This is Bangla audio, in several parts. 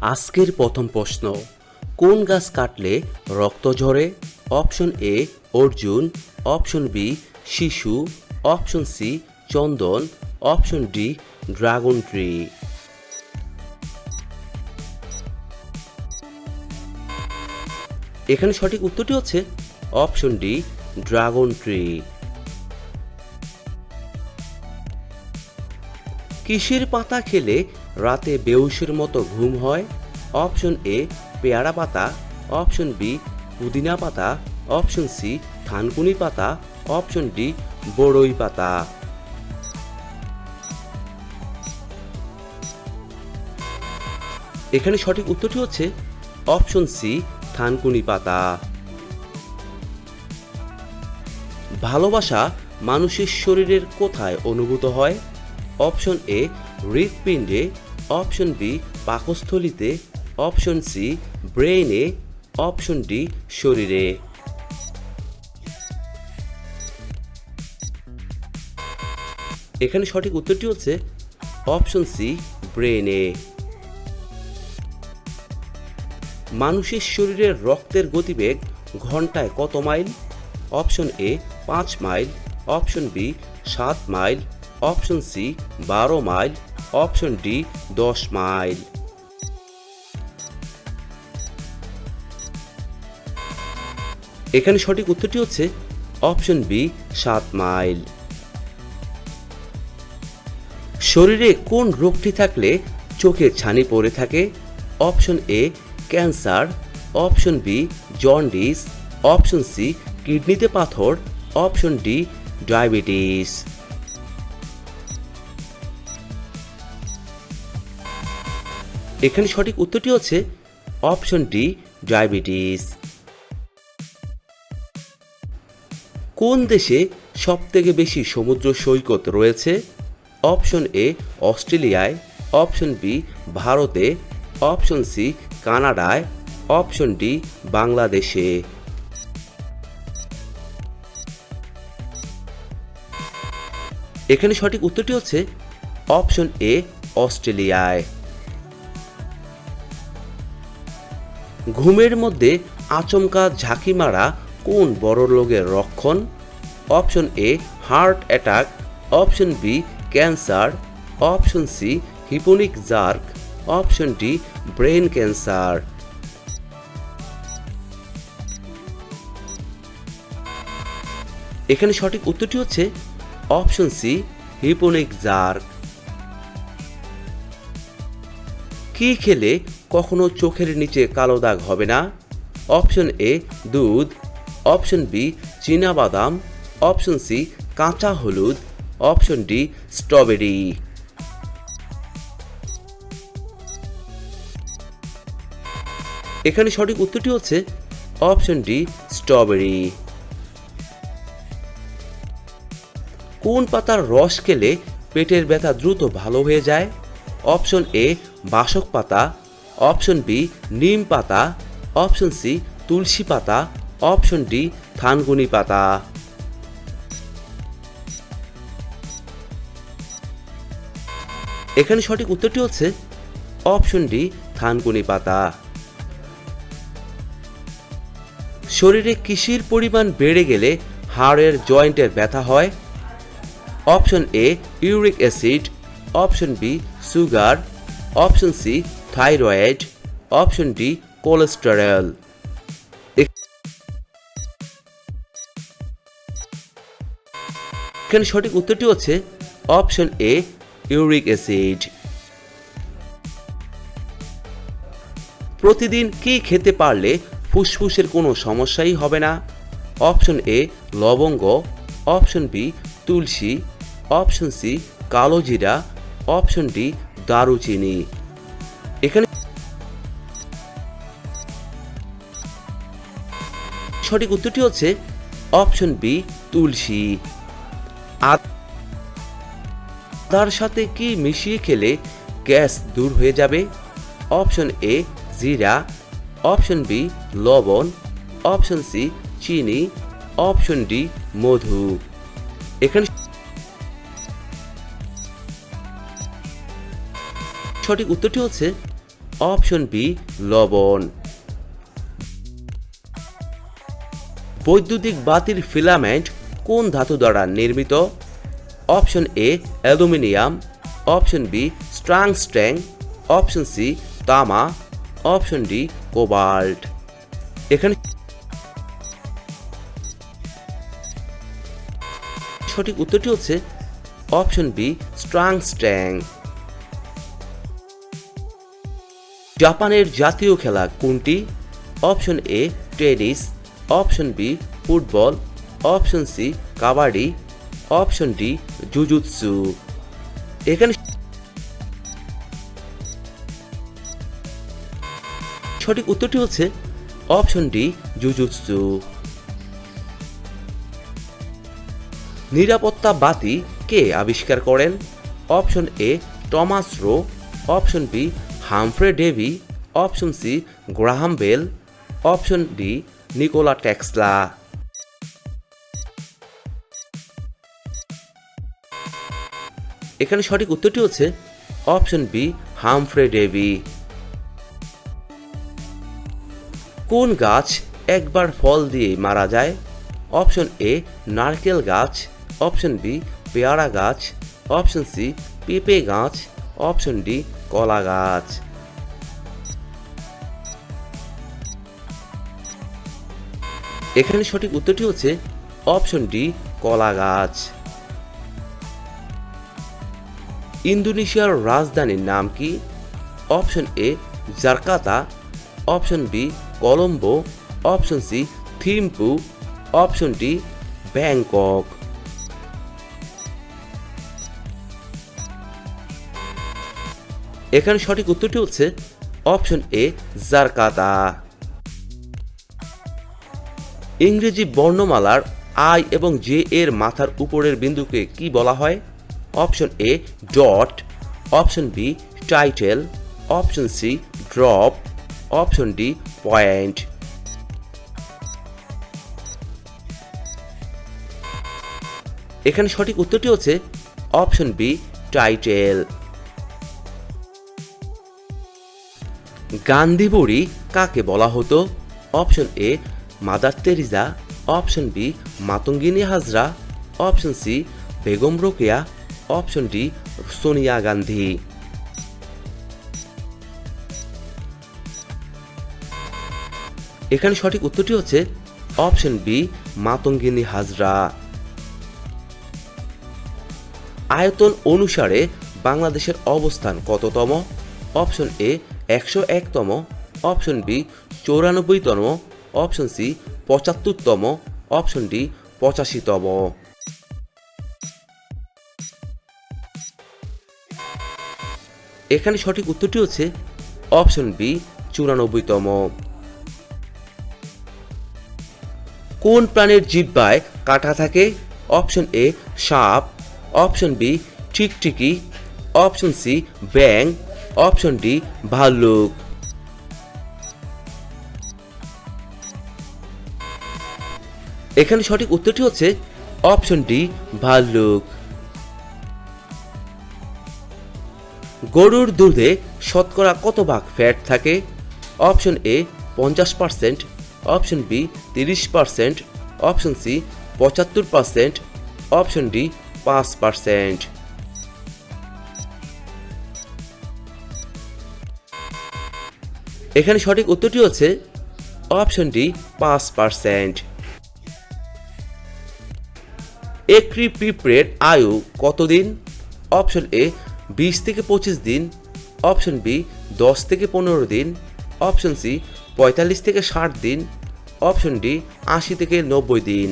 আজকের প্রথম প্রশ্ন, কোন গাছ কাটলে রক্ত ঝরে? অপশন এ অর্জুন, অপশন বি শিশু, অপশন সি চন্দন, অপশন ডি ড্রাগন ট্রি। এখানে সঠিক উত্তরটি হচ্ছে অপশন ডি ড্রাগন ট্রি। কিসের পাতা খেলে রাতে বেহুশের মতো ঘুম হয়? অপশন এ পেয়ারা পাতা, অপশন বি পুদিনা পাতা, অপশন সি থানকুনি পাতা, অপশন ডি বড়ই পাতা। এখানে সঠিক উত্তরটি হচ্ছে অপশন সি থানকুনি পাতা। ভালোবাসা মানুষের শরীরের কোথায় অনুভূত হয়? অপশন এ হৃৎপিণ্ডে, অপশন বি পাকস্থলীতে, অপশন সি ব্রেইনে, অপশন ডি শরীরে। এখানে সঠিক উত্তরটি হচ্ছে অপশন সি ব্রেইনে। মানুষের শরীরের রক্তের গতিবেগ ঘন্টায় কত mile? Option A 5 mile, option B 7 mile, option C 12 mile, option D 10 mile. এখানে সঠিক উত্তরটি হচ্ছে অপশন বি 7 মাইল। শরীরে কোন রোগটি থাকলে চোখে ছানি পড়ে থাকে? Option A cancer, option B jaundice, option C কিডনিতে পাথর, অপশন ডি ডায়াবেটিস। এখানে সঠিক উত্তরটি হচ্ছে অপশন ডি ডায়াবেটিস। কোন দেশে সবথেকে বেশি সমুদ্র সৈকত রয়েছে? অপশন এ অস্ট্রেলিয়ায়, অপশন বি ভারতে, অপশন সি কানাডায়, অপশন ডি বাংলাদেশে। এখানে সঠিক উত্তরটি হচ্ছে অপশন এ অস্ট্রেলিয়ায়। ঘুমের মধ্যে আচমকা ঝাঁকি মারা কোন বড় রোগের লক্ষণ? Option A heart attack, option B cancer, option C hypnic jerk, option D brain cancer. এখানে সঠিক উত্তরটি হচ্ছে অপশন সি হিপোনিক জার্ক। কি খেলে কখনো চোখের নিচে কালো দাগ হবে না? অপশন এ দুধ, অপশন বি চীনাবাদাম, অপশন সি কাঁচা হলুদ, অপশন ডি স্ট্রবেরি। এখানে সঠিক উত্তরটি হচ্ছে অপশন ডি স্ট্রবেরি। কোন পাতার রস খেলে পেটের ব্যথা দ্রুত ভালো হয়ে যায়? অপশন এ বাসক পাতা, অপশন বি নিম পাতা, অপশন সি তুলসী পাতা, অপশন ডি থানকুনি পাতা। এখানে সঠিক উত্তরটি হচ্ছে অপশন ডি থানকুনি পাতা। শরীরে কিসের পরিমাণ বেড়ে গেলে হাড়ের জয়েন্টের ব্যথা হয়? Option A uric acid, option B sugar, option C thyroid, option D cholesterol. এখানে সঠিক উত্তরটি হচ্ছে অপশন এ ইউরিক অ্যাসিড। প্রতিদিন কি খেতে পারলে ফুসফুসের কোনো সমস্যাই হবে না? অপশন এ লবঙ্গ, অপশন বি তুলসী, অপশন সি কালো জিরা, অপশন ডি দারুচিনি। এখানে সঠিক উত্তরটি হচ্ছে অপশন বি তুলসী। আদার সাথে কি মিশিয়ে খেলে গ্যাস দূর হয়ে যাবে? অপশন এ জিরা, অপশন বি লবণ, অপশন সি চিনি, অপশন ডি মধু। এখানে সঠিক উত্তরটি হচ্ছে অপশন বি লবণ। বৈদ্যুতিক বাতির ফিলামেন্ট কোন ধাতু দ্বারা নির্মিত? Option A aluminium, option B tungsten, option C তামা, অপশন ডি কোবাল্ট। এখানে সঠিক উত্তরটি হচ্ছে অপশন বি টাংস্টেন। জাপানের জাতীয় খেলা কোনটি? Option A tennis, option B football, option C kabaddi, option D jujutsu. এখানে সঠিক উত্তরটি হচ্ছে অপশন ডি জুজুৎসু। নিরাপত্তা বাতি কে আবিষ্কার করেন? Option A Thomas Roe, option B Humphry Davy, option C Graham Bell, option D Nikola Tesla. এখানে সঠিক উত্তরটি হচ্ছে অপশন বি হামফ্রে ডেভি। কোন গাছ একবার ফল দিয়ে মারা যায়? অপশন এ নারকেল গাছ, অপশন বি পেয়ারা গাছ, অপশন সি পেঁপে গাছ, অপশন ডি কলা গাছ। এখানে সঠিক উত্তরটি হচ্ছে অপশন ডি কলা গাছ। ইন্দোনেশিয়ার রাজধানীর নাম কি? Option A Jakarta, option B Colombo, option C Thimphu, option D Bangkok. এখানে সঠিক উত্তরটি হচ্ছে অপশন এ জাকার্তা। ইংরেজি বর্ণমালার আই এবং জে এর মাথার উপরের বিন্দুকে কি বলা হয়? Option A dot, option B title, option C drop, option D point. এখানে সঠিক উত্তরটি হচ্ছে অপশন বি টাইটেল। গান্ধী বুড়ি কাকে বলা হতো? Option A Mother Teresa, option B Matangini Hazra, option C Begum Rokeya, option D Sonia Gandhi. এখানে সঠিক উত্তরটি হচ্ছে অপশন বি মাতঙ্গিনী হাজরা। আয়তন অনুসারে বাংলাদেশের অবস্থান কততম? অপশন এ 101তম, অপশন বি 94তম, অপশন সি 75তম, অপশন ডি 85তম। এখানে সঠিক উত্তরটি হচ্ছে অপশন বি 94তম। কোন প্রাণীর জিহ্বায় কাঁটা থাকে? অপশন এ সাপ, অপশন বি টিকটিকি, অপশন সি ব্যাঙ, অপশন ডি ভাল্লুক। এখানে সঠিক উত্তরটি হচ্ছে অপশন ডি ভাল্লুক। গরুর দুধে শতকরা কত ভাগ ফ্যাট থাকে? Option A 50%, option B 30%, option C 75%, option D 5%। এখানে সঠিক উত্তরটি হচ্ছে অপশন ডি 5%। একটি পিঁপড়ের আয়ু কতদিন? অপশন এ 20 থেকে 25 দিন, অপশন বি 10 থেকে 15 দিন, অপশন সি 45 থেকে 60 দিন, অপশন ডি 80 থেকে 90 দিন।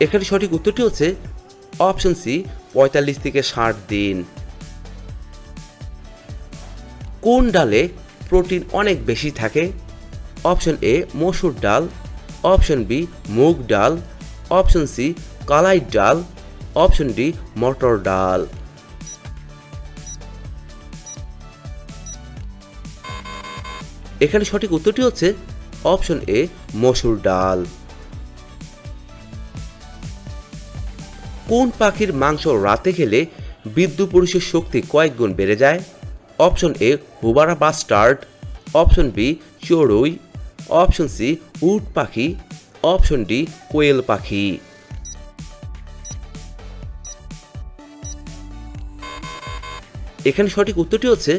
এখানে সঠিক উত্তরটি হচ্ছে অপশন সি 45 থেকে 60 দিন। কোন ডালে প্রোটিন অনেক বেশি থাকে? অপশন এ মসুর ডাল, অপশন বি মুগ ডাল, অপশন সি কালাই ডাল, অপশন ডি মটর ডাল। এখানে সঠিক উত্তরটি হচ্ছে অপশন এ মসুর ডাল। কোন পাখির মাংস রাতে খেলে বিদ্যুৎ পরিষের শক্তি কয়েক গুণ বেড়ে যায়? Option A houbara bustard, option B চড়ুই, অপশন সি উট পাখি, অপশন ডি কোয়েল পাখি। এখানে সঠিক উত্তরটি হচ্ছে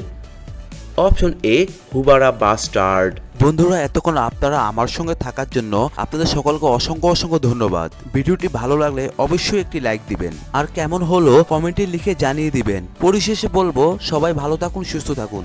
অপশন এ হুবারা বাস্টার্ড। বন্ধুরা, এতক্ষণ আপনারা আমার সঙ্গে থাকার জন্য আপনাদের সকলকে অসংখ্য অসংখ্য ধন্যবাদ। ভিডিওটি ভালো লাগলে অবশ্যই একটি লাইক দিবেন, আর কেমন হলো কমেন্টে লিখে জানিয়ে দিবেন। পরিশেষে বলবো, সবাই ভালো থাকুন, সুস্থ থাকুন।